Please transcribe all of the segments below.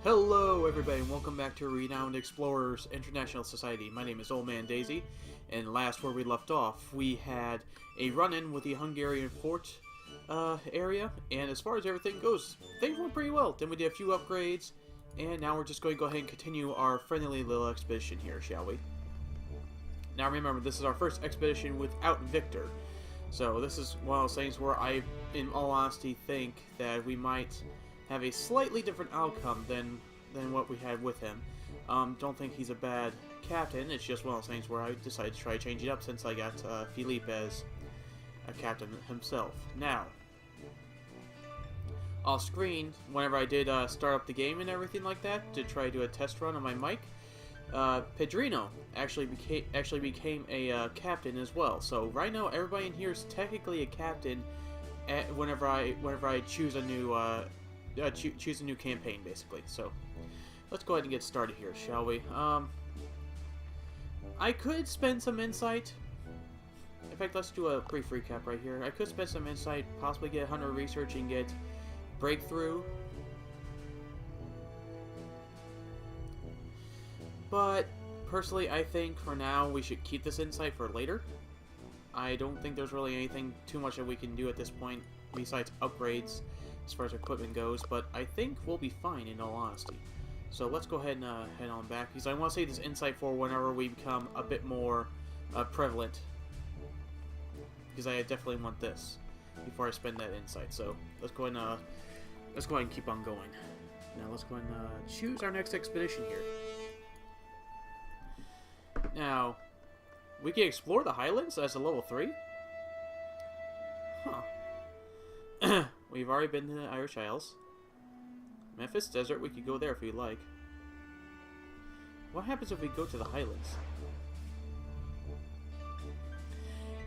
Hello everybody and welcome back to Renowned Explorers International Society. My name is Old Man Daisy, and last where we left off, we had a run-in with the Hungarian fort area, and as far as everything goes, things went pretty well. Then we did a few upgrades, and now we're just going to go ahead and continue our friendly little expedition here, shall we? Now remember, this is our first expedition without Victor, so this is one of those things where I, in all honesty, think that we might have a slightly different outcome than what we had with him. Don't think he's a bad captain. It's just one of those things where I decided to try to change it up since I got Philippe as a captain himself. Now, off screen, whenever I did start up the game and everything like that to try to do a test run on my mic, Pedrino actually became a captain as well. So right now, everybody in here is technically a captain whenever I choose a new choose a new campaign, basically. So let's go ahead and get started here, shall we? I could spend some insight. In fact, let's do a brief recap right here. I could spend some insight, possibly get 100 research and get breakthrough. But personally, I think for now we should keep this insight for later. I don't think there's really anything too much that we can do at this point besides upgrades as far as equipment goes, but I think we'll be fine in all honesty. So let's go ahead and head on back, because I want to save this insight for whenever we become a bit more prevalent, because I definitely want this before I spend that insight. So let's go ahead and keep on going. Now let's go ahead and choose our next expedition here. Now we can explore the Highlands as a level 3. Huh. We've already been to the Irish Isles. Memphis Desert, we could go there if we like. What happens if we go to the Highlands?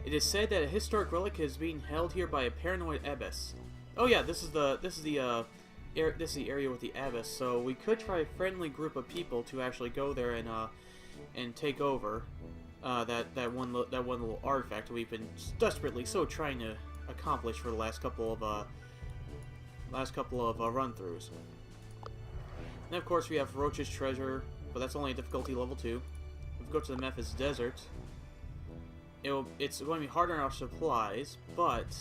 It is said that a historic relic is being held here by a paranoid abbess. Oh yeah, this is the area with the abbess. So we could try a friendly group of people to actually go there and take over that one little artifact we've been desperately trying to accomplish for the last couple of run-throughs. And of course we have Roach's Treasure, but that's only a difficulty level 2. If we go to the Memphis Desert, it's going to be harder on our supplies, but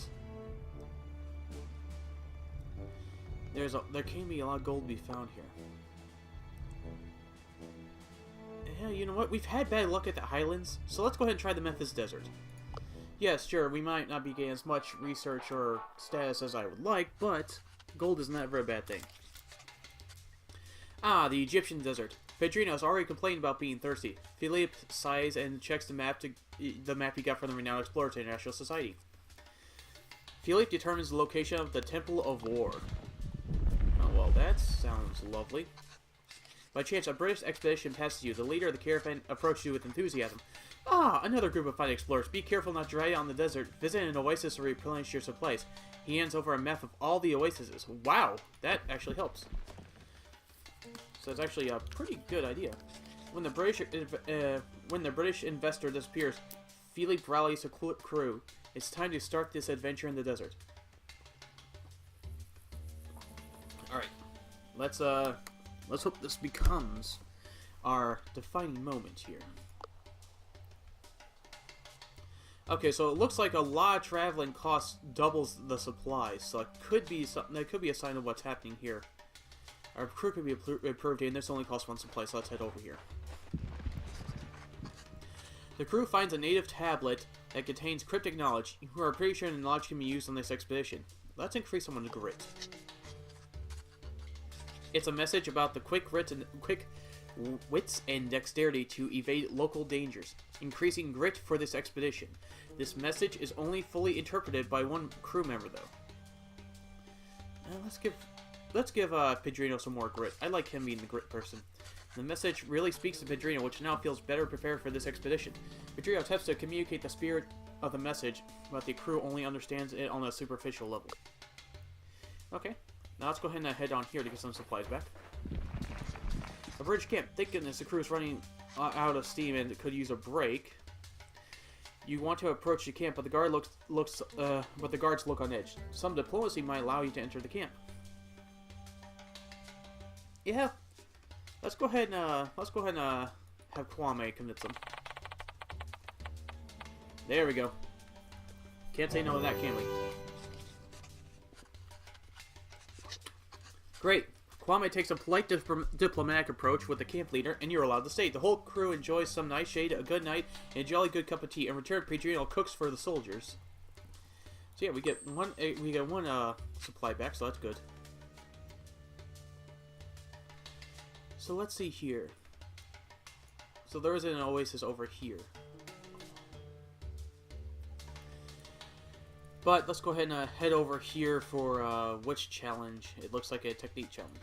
there can be a lot of gold to be found here. Yeah, you know what? We've had bad luck at the Highlands, so let's go ahead and try the Memphis Desert. Yes, sure, we might not be getting as much research or status as I would like, but gold is not a very bad thing. Ah, the Egyptian Desert. Pedrino has already complained about being thirsty. Philippe sighs and checks the map he got from the Renowned Explorers International Society. Philippe determines the location of the Temple of War. Oh, well, that sounds lovely. By chance, a British expedition passes you. The leader of the caravan approaches you with enthusiasm. Ah, another group of fine explorers. Be careful not to dry on the desert. Visit an oasis to replenish your supplies. He hands over a map of all the oases. Wow, that actually helps. So it's actually a pretty good idea. When the British investor disappears, Philippe rallies the crew. It's time to start this adventure in the desert. All right, let's hope this becomes our defining moment here. Okay, so it looks like a lot of traveling costs doubles the supplies, so it could be something. That could be a sign of what's happening here. Our crew could be improved, and this only costs 1 supply, so let's head over here. The crew finds a native tablet that contains cryptic knowledge. You are pretty sure the knowledge can be used on this expedition. Let's increase someone's grit. It's a message about the quick wits and dexterity to evade local dangers, increasing grit for this expedition. This message is only fully interpreted by one crew member, though. Let's give Pedrino some more grit. I like him being the grit person. The message really speaks to Pedrino, which now feels better prepared for this expedition. Pedrino attempts to communicate the spirit of the message, but the crew only understands it on a superficial level. Okay, now let's go ahead and head on here to get some supplies back. A British camp. Thank goodness the crew is running out of steam and could use a break. You want to approach the camp, but the guards look on edge. Some diplomacy might allow you to enter the camp. Yeah, Let's go ahead and have Kwame convince them. There we go. Can't say no to that, can we? Great. Kwame takes a polite diplomatic approach with the camp leader, and you're allowed to stay. The whole crew enjoys some nice shade, a good night, and a jolly good cup of tea. In return, Pedrino cooks for the soldiers. So yeah, we get one supply back, so that's good. So let's see here. So there is an oasis over here. But let's go ahead and head over here for which challenge? It looks like a technique challenge.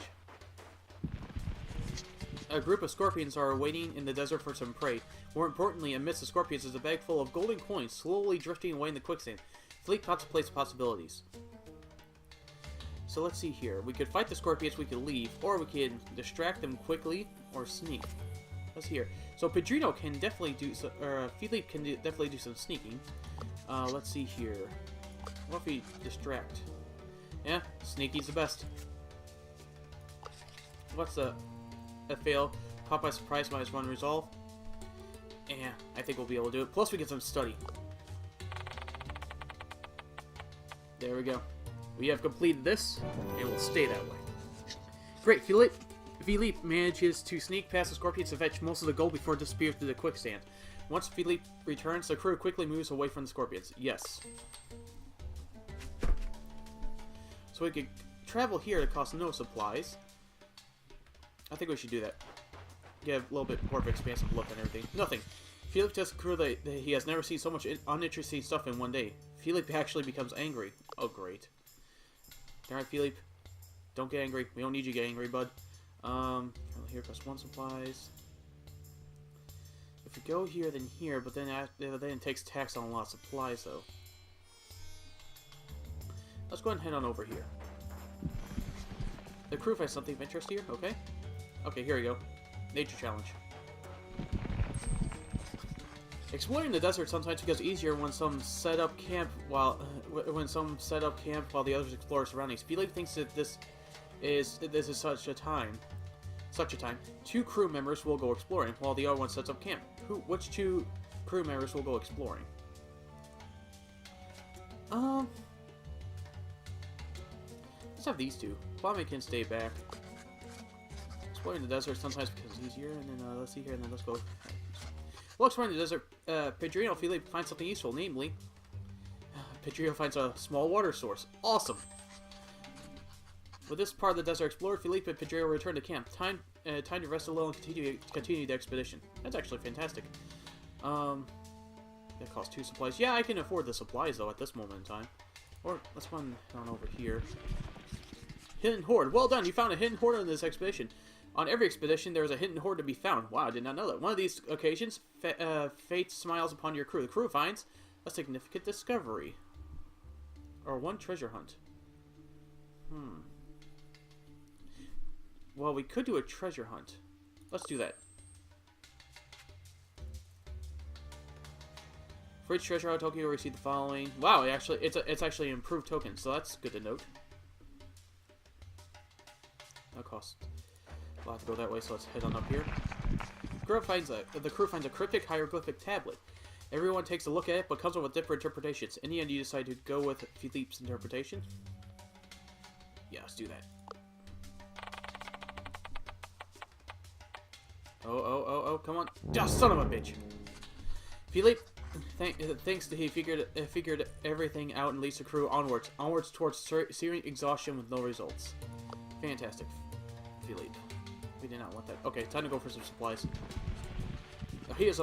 A group of scorpions are waiting in the desert for some prey. More importantly, amidst the scorpions is a bag full of golden coins slowly drifting away in the quicksand. Philippe contemplates possibilities. So let's see here. We could fight the scorpions, we could leave, or we could distract them quickly, or sneak. Let's hear. So Pedrino can definitely do, Philippe can definitely do some sneaking. Let's see here. What if we distract? Yeah, sneaky's the best. What's a fail? Caught by surprise minus 1 resolve. Yeah, I think we'll be able to do it. Plus we get some study. There we go. We have completed this, and we'll stay that way. Great, Philippe manages to sneak past the scorpions and fetch most of the gold before disappearing through the quicksand. Once Philippe returns, the crew quickly moves away from the scorpions. Yes. So we could travel here to cost no supplies. I think we should do that. Get a little bit more of an expansive look and everything. Nothing. Philippe tells the crew that he has never seen so much uninteresting stuff in one day. Philippe actually becomes angry. Oh, great. Alright, Philippe. Don't get angry. We don't need you to get angry, bud. Here costs 1 supplies. If we go here, then here, but then it takes tax on a lot of supplies, though. Let's go ahead and head on over here. The crew finds something of interest here. Okay. Okay, here we go. Nature challenge. Exploring the desert sometimes becomes easier when some set up camp while the others explore surroundings. Philippe thinks that this is such a time. 2 crew members will go exploring while the other one sets up camp. Which 2 crew members will go exploring? Let's have these 2. Kwame can stay back. Exploring the desert sometimes becomes easier, and then let's see here, and then let's go. While exploring the desert, Pedrino Philippe finds something useful, namely, Pedrino finds a small water source. Awesome! With this part of the desert explored, Philippe and Pedrino return to camp. Time to rest a little and continue the expedition. That's actually fantastic. That costs 2 supplies. Yeah, I can afford the supplies, though, at this moment in time. Or, let's run on over here. Hidden Hoard. Well done, you found a hidden hoard on this expedition. On every expedition, there is a hidden hoard to be found. Wow, I did not know that. One of these occasions, fate smiles upon your crew. The crew finds a significant discovery. Or 1 treasure hunt. Well, we could do a treasure hunt. Let's do that. For each treasure hunt token, you'll receive the following. Wow, it's actually an improved token, so that's good to note. That costs. We'll have to go that way, so let's head on up here. The crew finds a cryptic hieroglyphic tablet. Everyone takes a look at it, but comes up with different interpretations. In the end, you decide to go with Philippe's interpretation. Yeah, let's do that. Oh, come on. Just son of a bitch. Philippe thinks that he figured everything out and leads the crew onwards towards searing exhaustion with no results. Fantastic, Philippe. We did not want that. Okay, time to go for some supplies. He is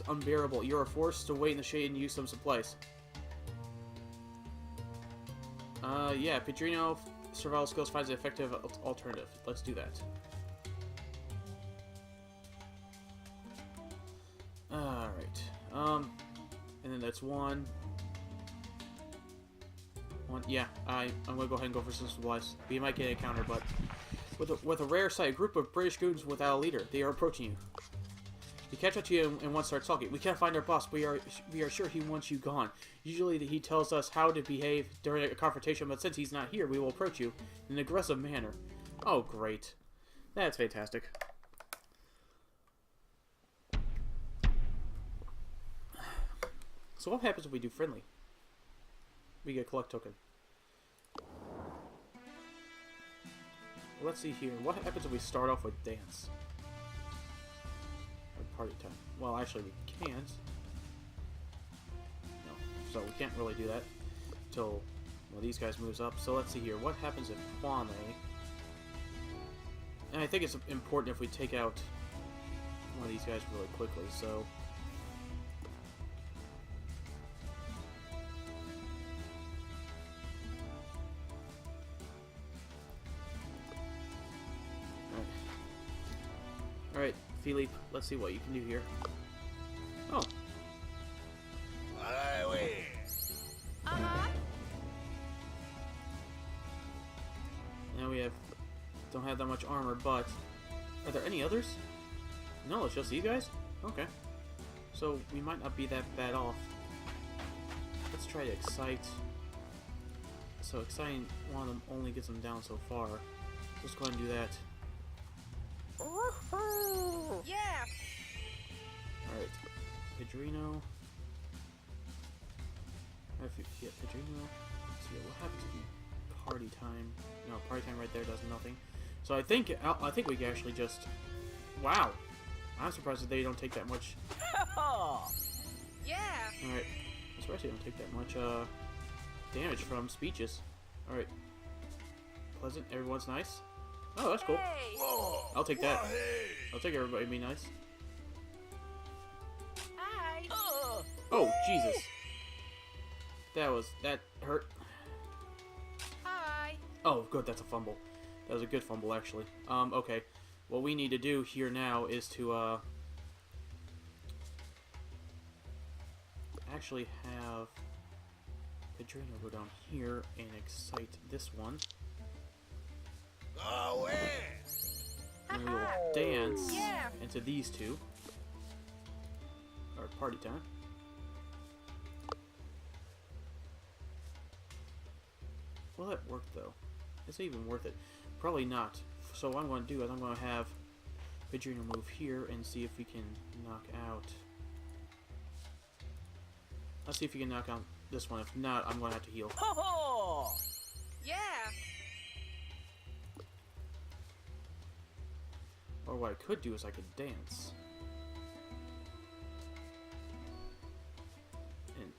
unbearable. You are forced to wait in the shade and use some supplies. Yeah, Pedrino survival skills finds an effective alternative. Let's do that. Alright. And then that's 1. Yeah, I'm gonna go ahead and go for some supplies. We might get a counter, but with a rare sight, a group of British goons without a leader. They are approaching you. They catch up to you and one starts talking. We can't find our boss. We are sure he wants you gone. Usually he tells us how to behave during a confrontation, but since he's not here, we will approach you in an aggressive manner. Oh, great. That's fantastic. So what happens if we do friendly? We get collect token. Let's see here. What happens if we start off with dance? Or party time. Well, actually we can't. No. So we can't really do that until these guys moves up. So let's see here. What happens if Kwame... And I think it's important if we take out one of these guys really quickly, so... Alright, Philippe, let's see what you can do here. Oh. Now we don't have that much armor, but are there any others? No, it's just these guys? Okay. So we might not be that bad off. Let's try to excite. So exciting one of them only gets them down so far. Let's go ahead and do that. Yeah. Alright. Pedrino. Yeah, Pedrino. Let's see what happens if you party time. No, party time right there does nothing. So I think we can actually just... Wow! I'm surprised that they don't take that much... Yeah! Alright. I'm surprised they don't take that much damage from speeches. Alright. Pleasant. Everyone's nice. Oh, that's cool. Hey. I'll take that. I'll take everybody being nice. Hi! Oh, Jesus. That hurt. Hi! Oh, good, that's a fumble. That was a good fumble, actually. Okay. What we need to do here now is to, actually have Pedrino go down here and excite this one. And we will dance into these two. Or party time. Will that work, though? Is it even worth it? Probably not. So what I'm going to do is I'm going to have Pedrino move here and see if we can knock out... Let's see if we can knock out this one. If not, I'm going to have to heal. Yeah! Or what I could do is I could dance. And...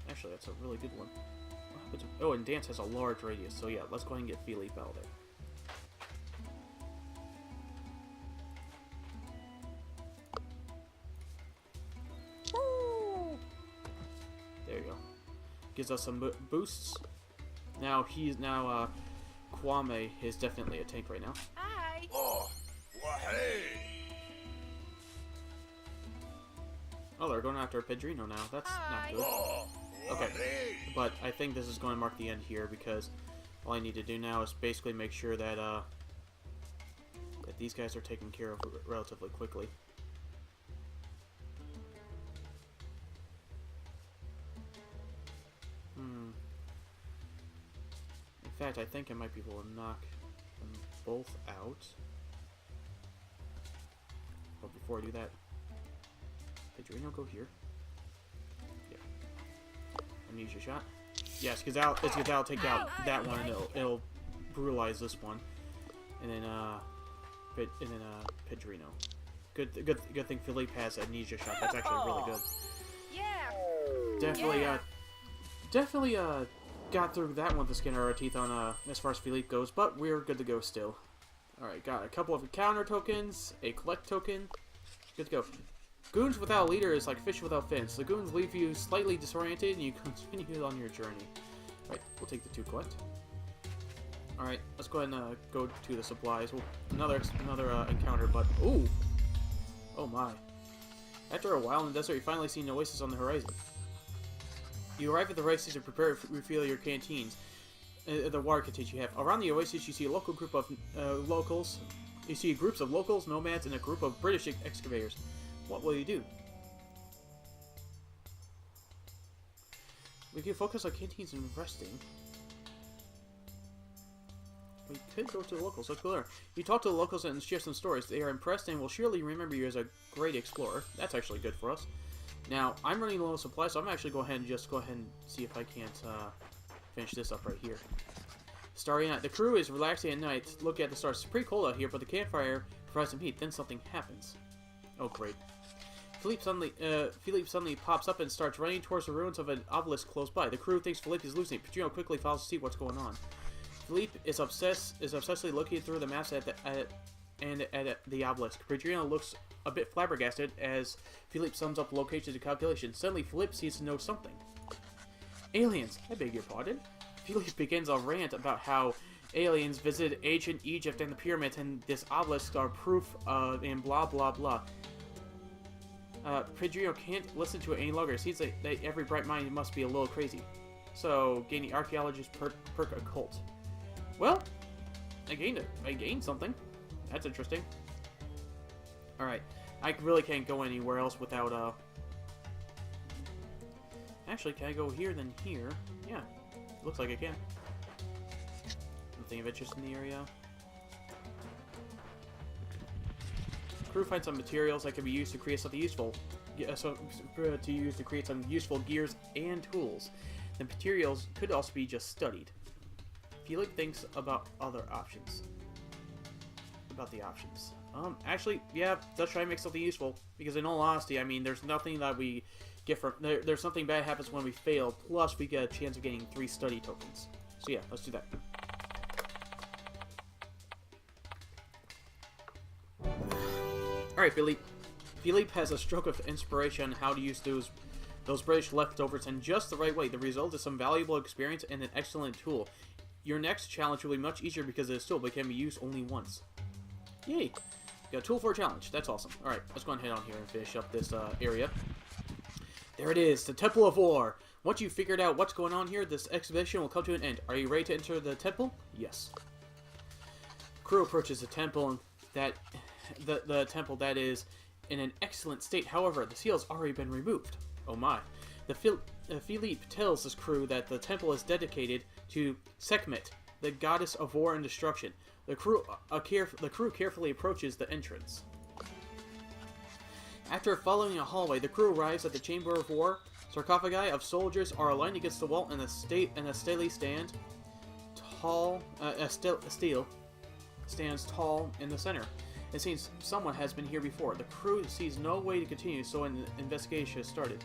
Actually, that's a really good one. What happens if... Oh, and dance has a large radius, so yeah, let's go ahead and get Philippe out of there. There you go. Gives us some boosts. Now Kwame is definitely a tank right now. Hi! Oh, they're going after Pedrino now. That's not good. Okay, but I think this is going to mark the end here because all I need to do now is basically make sure that that these guys are taken care of relatively quickly. In fact, I think I might be able to knock them both out. But before I do that, Pedrino, go here. Yeah. Amnesia shot. Yes, because that'll take out that one, and it'll brutalize this one, and then Pedrino. Good thing Philippe has amnesia shot. That's actually really good. Yeah! Definitely got through that one with the skin of our teeth on as far as Philippe goes, but we're good to go still. Alright, got a couple of encounter tokens, a collect token. Good to go. Goons without a leader is like fish without fins. The goons leave you slightly disoriented and you continue on your journey. Alright, we'll take the 2 collect. Alright, let's go ahead and go to the supplies. Another encounter, but ooh! Oh my. After a while in the desert, you finally see an oasis on the horizon. You arrive at the oasis and prepare to refill your canteens. The water canteens you have. Around the oasis, you see a local group of locals. You see groups of locals, nomads, and a group of British excavators. What will you do? We can focus on canteens and resting. We could go to the locals. Let's go there. You talk to the locals and share some stories. They are impressed and will surely remember you as a great explorer. That's actually good for us. Now, I'm running low on supplies, so I'm actually go ahead and see if I can't finish this up right here. Starry night. The crew is relaxing at night. Look at the stars. It's pretty cold out here, but the campfire provides some heat. Then something happens. Oh, great. Philippe suddenly pops up and starts running towards the ruins of an obelisk close by. The crew thinks Philippe is losing. Pedrino quickly follows to see what's going on. Philippe is obsessively looking through the maps at the obelisk. Pedrino looks a bit flabbergasted as Philippe sums up locations and calculations. Suddenly, Philippe seems to know something. Aliens! I beg your pardon? Philippe begins a rant about how aliens visited ancient Egypt and the pyramids, and this obelisk are proof of, and blah blah blah. Pedrino can't listen to it any longer. It seems like every bright mind must be a little crazy. So, gain the archaeologist perk occult. Well, I gained something. That's interesting. Alright. I really can't go anywhere else without, Actually, can I go here then here? Yeah. Looks like I can. Nothing of interest in the area. Crew finds some materials that can be used to create something useful. To create some useful gears and tools. The materials could also be just studied. Felix thinks about other options. Actually, yeah, let's try and make something useful. Because in all honesty, I mean, there's nothing that we get from... There's something bad happens when we fail, plus we get a chance of getting 3 study tokens. So yeah, let's do that. Alright, Philippe. Philippe has a stroke of inspiration on how to use those British leftovers in just the right way. The result is some valuable experience and an excellent tool. Your next challenge will be much easier because this tool can be used only once. Yay! Got a tool for a challenge. That's awesome. Alright, let's go ahead on here and finish up this area. There it is, the Temple of War. Once you've figured out what's going on here, this exhibition will come to an end. Are you ready to enter the temple? Yes. Crew approaches the temple, and the temple that is in an excellent state. However, the seal has already been removed. Oh my. Philippe tells his crew that the temple is dedicated to Sekhmet, the goddess of war and destruction. The crew carefully approaches the entrance. After following a hallway, the crew arrives at the Chamber of War. Sarcophagi of soldiers are aligned against the wall, and a stele stands tall in the center. It seems someone has been here before. The crew sees no way to continue, so an investigation has started.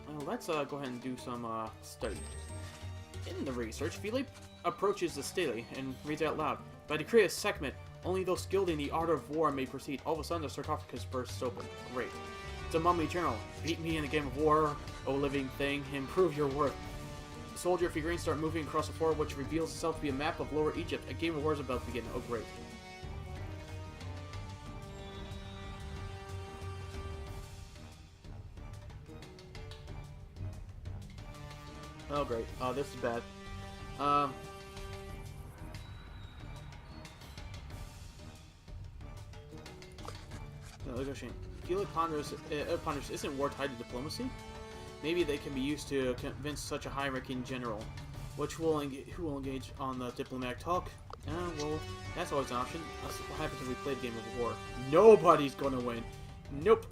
Well, let's go ahead and do some study. In the research, Philippe approaches the stele and reads out loud. By decree of Sekhmet, only those skilled in the art of war may proceed. All of a sudden, the sarcophagus bursts open. Great. It's a mummy journal. Beat me in a game of war, O living thing. Improve your worth. Soldier figurines start moving across the floor, which reveals itself to be a map of Lower Egypt. A game of war is about to begin. Oh, great. Oh, great. This is bad. No, there's a shame. Felix ponders, isn't war tied to diplomacy? Maybe they can be used to convince such a high-ranking general. Who will engage on the diplomatic talk? Well, that's always an option. That's what happens if we play the game of war. Nobody's gonna win. Nope.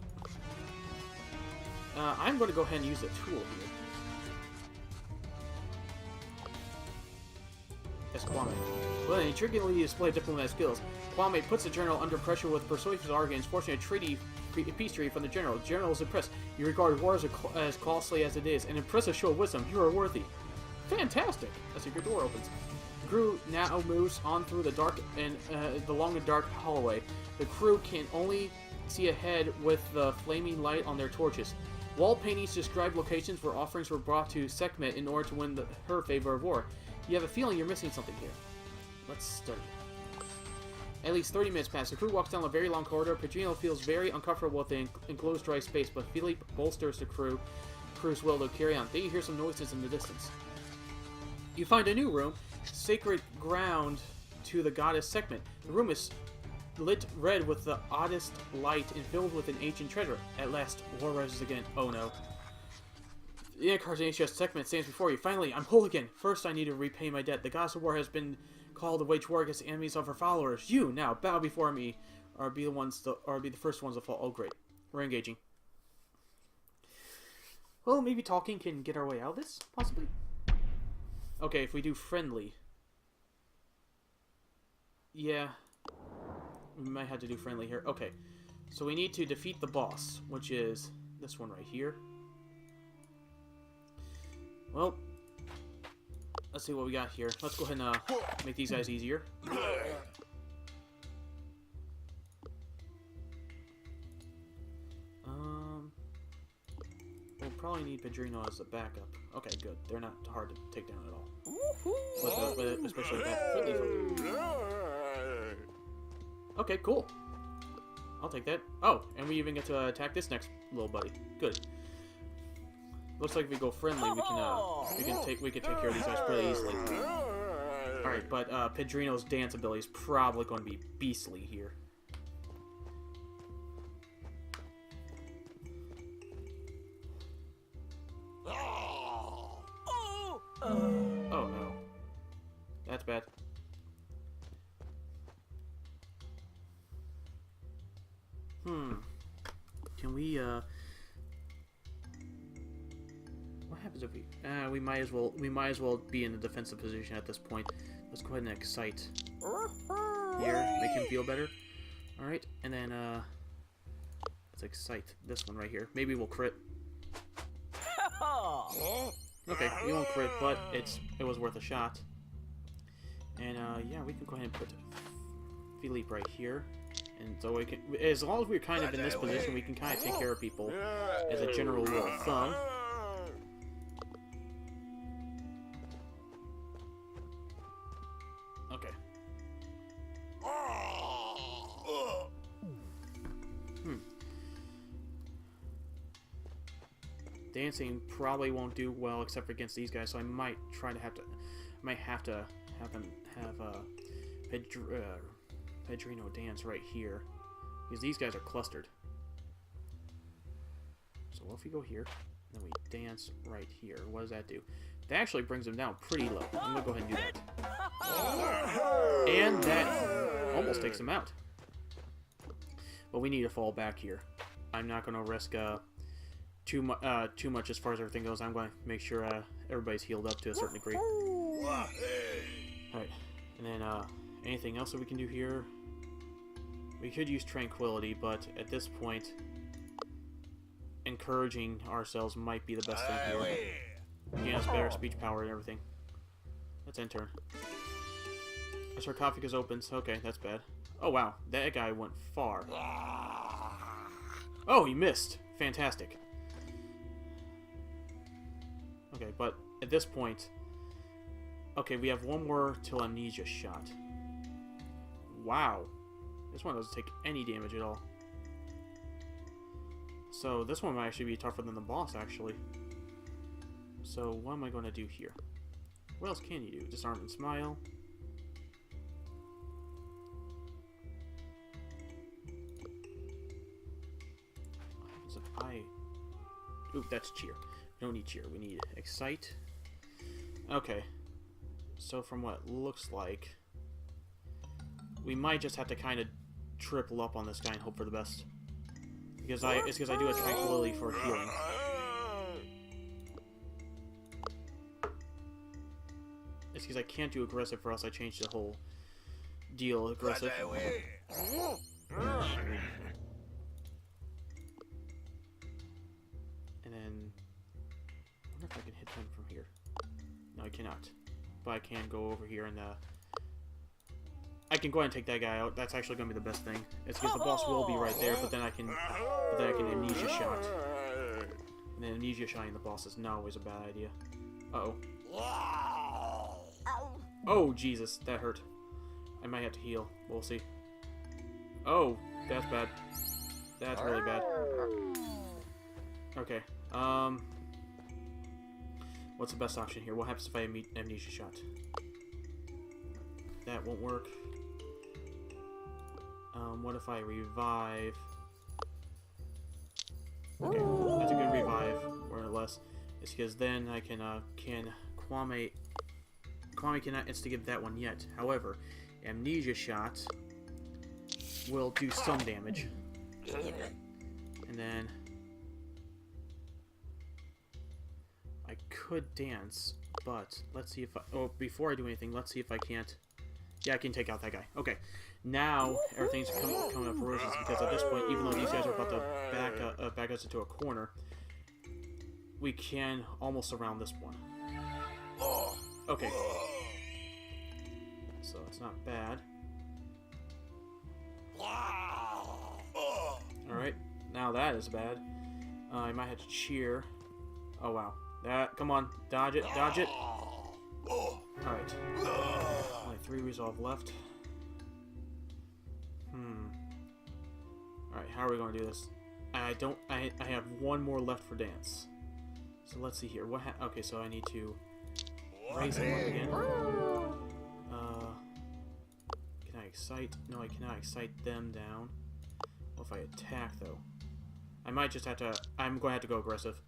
I'm gonna go ahead and use a tool here. That's Kwame. Well, an intriguingly displayed diplomatic skills. Kwame puts the general under pressure with persuasive arguments, forcing a peace treaty from the general. The general is impressed. You regard war as costly as it is. An impressive show of wisdom. You are worthy. Fantastic! A secret door opens. The crew now moves on through the dark and along the dark hallway. The crew can only see ahead with the flaming light on their torches. Wall paintings describe locations where offerings were brought to Sekhmet in order to win her favor of war. You have a feeling you're missing something here. Let's study. At least 30 minutes pass. The crew walks down a very long corridor. Pedrino feels very uncomfortable with the enclosed dry space, but Philippe bolsters the crew's will to carry on. Then you hear some noises in the distance. You find a new room, sacred ground to the goddess Sekhmet. The room is lit red with the oddest light and filled with an ancient treasure. At last, war rises again. Oh no. The incarnation segment stands before you. Finally, I'm whole again. First, I need to repay my debt. The goddess of war has been called to wage war against the enemies of her followers. You, now, bow before me, or be the first ones to fall. Oh, great. We're engaging. Well, maybe talking can get our way out of this, possibly? Okay, if we do friendly... Yeah. We might have to do friendly here. Okay. So we need to defeat the boss, which is this one right here. Well, let's see what we got here. Let's go ahead and make these guys easier. We'll probably need Pedrino as a backup. Okay, good. They're not hard to take down at all. But especially that friendly foe. Okay, cool. I'll take that. Oh, and we even get to attack this next little buddy. Good. Looks like if we go friendly, we can take care of these guys pretty easily. All right, but Pedrino's dance ability is probably going to be beastly here. Oh no, that's bad. Can we what happens if we might as well be in a defensive position at this point. Let's go ahead and excite here, make him feel better. All right, and then let's excite this one right here. Maybe we'll crit. Okay, we won't crit, but it was worth a shot. And yeah, we can go ahead and put Philippe right here. And so we can, as long as we're kind of in this position, we can kind of take care of people as a general rule of thumb. Okay. Dancing probably won't do well except for against these guys, so I might have to have them have Pedrino dance right here, because these guys are clustered. So what if we go here, and then we dance right here? What does that do? That actually brings them down pretty low. I'm gonna go ahead and do that. And that almost takes them out. But we need to fall back here. I'm not gonna risk too much as far as everything goes. I'm going to make sure everybody's healed up to a certain degree. Alright, and then anything else that we can do here? We could use tranquility, but at this point, encouraging ourselves might be the best thing here. Yeah, it's better speech power and everything. Let's end turn. A sarcophagus opens. Okay, that's bad. Oh wow, that guy went far. Oh, he missed. Fantastic. Okay, but at this point... Okay, we have one more till amnesia shot. Wow. This one doesn't take any damage at all. So this one might actually be tougher than the boss, actually. So what am I going to do here? What else can you do? Disarm and smile. What happens if I... Ooh, that's cheer. We don't need cheer. We need excite. Okay. So from what it looks like, we might just have to kind of triple up on this guy and hope for the best. Because it's because I do a tranquility for healing. It's because I can't do aggressive, or else I change the whole deal aggressive. And then I wonder if I can hit them from here. No, I cannot. But I can go over here and I can go ahead and take that guy out. That's actually going to be the best thing. It's because the boss will be right there, but then I can amnesia shot. And then amnesia shotting the boss is not always a bad idea. Uh-oh. Oh, Jesus, that hurt. I might have to heal. We'll see. Oh, that's bad. That's really bad. Okay. What's the best option here? What happens if I amnesia shot? That won't work. What if I revive? Okay, that's a good revive, more or less. It's because then I can Kwame cannot insta-give that one yet. However, amnesia shot will do some damage. And then I could dance, but let's see if I... Oh, before I do anything, let's see if I can't... Yeah, I can take out that guy. Okay. Now, everything's coming up roses, because at this point, even though these guys are about to back us into a corner, we can almost surround this one. Okay. So, it's not bad. Alright. Now that is bad. I might have to cheer. Oh, wow. That... Come on. Dodge it. Dodge it. Alright. Only 3 resolve left. Alright, how are we going to do this? I have 1 more left for dance. So let's see here. Okay, so I need to raise him up again. Can I excite? No, I cannot excite them down. Well, if I attack, though. I might just have to... I'm going to have to go aggressive.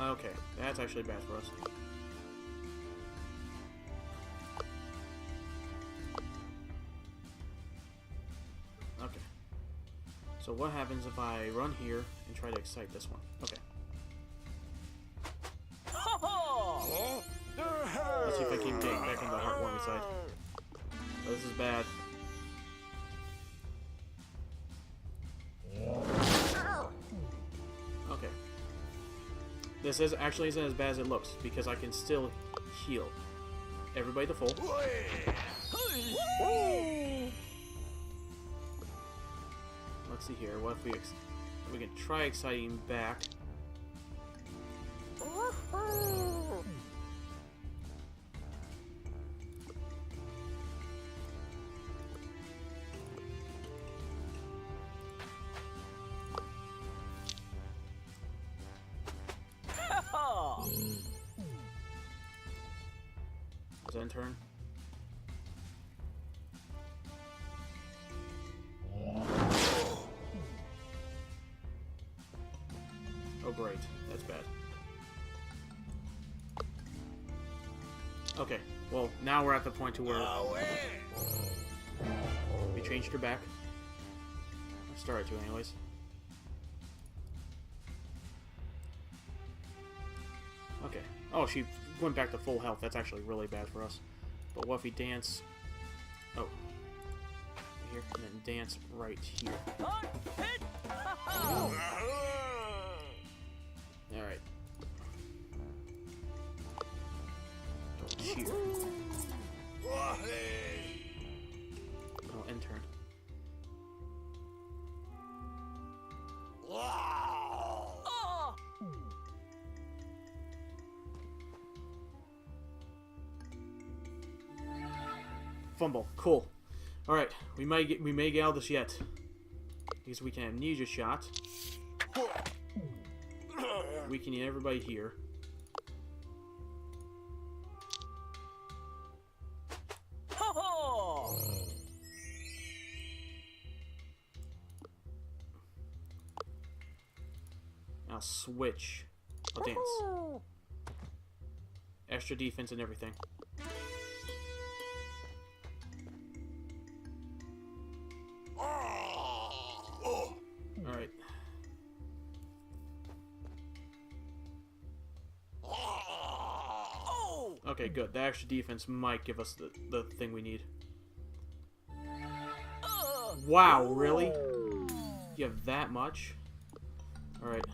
Okay, that's actually bad for us. Okay. So what happens if I run here and try to excite this one? Okay. Let's see if I keep getting back on the heartwarming side. Oh, this is bad. Okay. This actually isn't as bad as it looks, because I can still heal. Everybody to full. Let's see here. What if we can try exciting him back? Was that in turn? Oh great, that's bad. Okay, well now we're at the point to where we changed her back. I started to anyways. Okay. Oh, she went back to full health. That's actually really bad for us. But what if we dance... Oh. Here, and then dance right here. Alright. Oh, cheer. Oh, end turn. Fumble. Cool. Alright, we may get out of this yet. Because we can amnesia shot. We can eat everybody here. Now switch. I'll dance. Extra defense and everything. Alright. Okay, good. The extra defense might give us the thing we need. Wow, really? You have that much? Alright.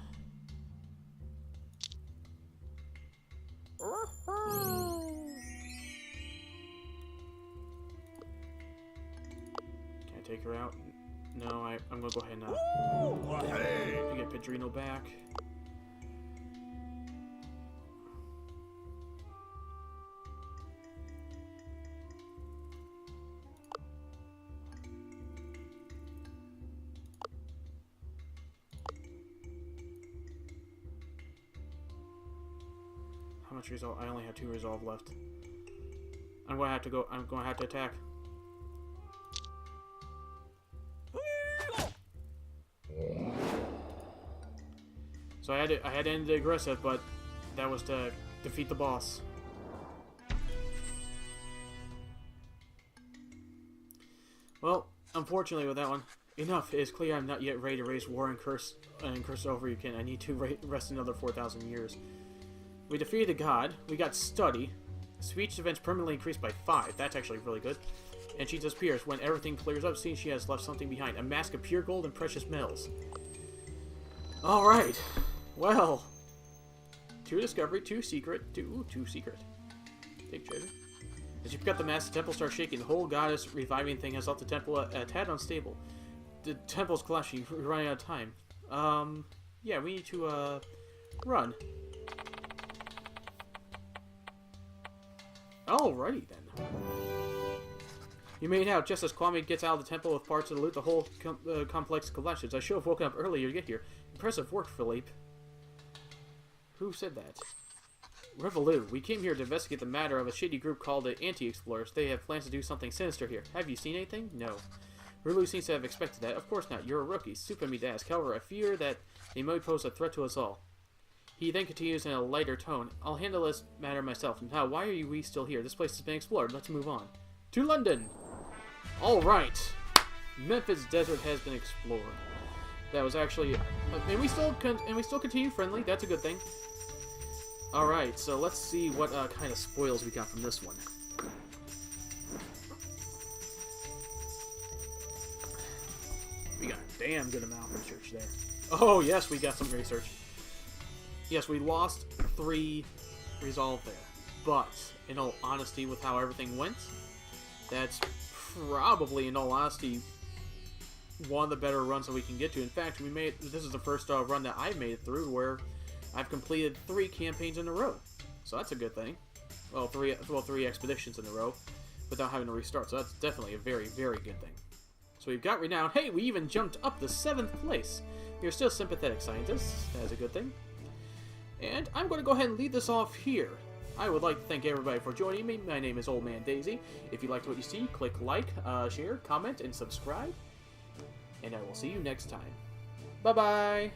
Can I take her out? No, I'm gonna go ahead and get Pedrino back. How much resolve? I only have 2 resolve left. I'm going to have to go. I'm going to have to attack. So I had to end the aggressive, but that was to defeat the boss. Well, unfortunately with that one, enough. It is clear I'm not yet ready to raise war and curse over you, Ken. I need to rest another 4,000 years. We defeated a god. We got study. Speech events permanently increased by 5. That's actually really good. And she disappears. When everything clears up, seeing she has left something behind. A mask of pure gold and precious metals. Alright. Well. 2 discovery, 2 secret. 2 secret. Take treasure. As you pick up the mask, the temple starts shaking. The whole goddess reviving thing has left the temple a tad unstable. The temple's collapsing. We're running out of time. Yeah, we need to, run. Alrighty then. You made it out just as Kwame gets out of the temple with parts of the loot. The whole complex collapses. I should have woken up earlier to get here. Impressive work, Philippe. Who said that? Revolute. We came here to investigate the matter of a shady group called the Anti-Explorers. They have plans to do something sinister here. Have you seen anything? No. Rulu seems to have expected that. Of course not. You're a rookie. Stupid of me to ask. However, I fear that they might pose a threat to us all. He then continues in a lighter tone. I'll handle this matter myself. Now, why are we still here? This place has been explored. Let's move on. To London! Alright. Memphis Desert has been explored. That was actually... and we still continue friendly. That's a good thing. Alright, so let's see what kind of spoils we got from this one. We got a damn good amount of research there. Oh, yes, we got some research. Yes, we lost 3 resolve there. But, in all honesty, with how everything went, that's probably, in all honesty, one of the better runs that we can get to. In fact, this is the first run that I've made it through where I've completed 3 campaigns in a row. So that's a good thing. Well, 3 expeditions in a row without having to restart. So that's definitely a very, very good thing. So we've got renown. Hey, we even jumped up to 7th place. You're still sympathetic scientists. That is a good thing. And I'm going to go ahead and leave this off here. I would like to thank everybody for joining me. My name is Old Man Daisy. If you liked what you see, click like, share, comment, and subscribe. And I will see you next time. Bye-bye!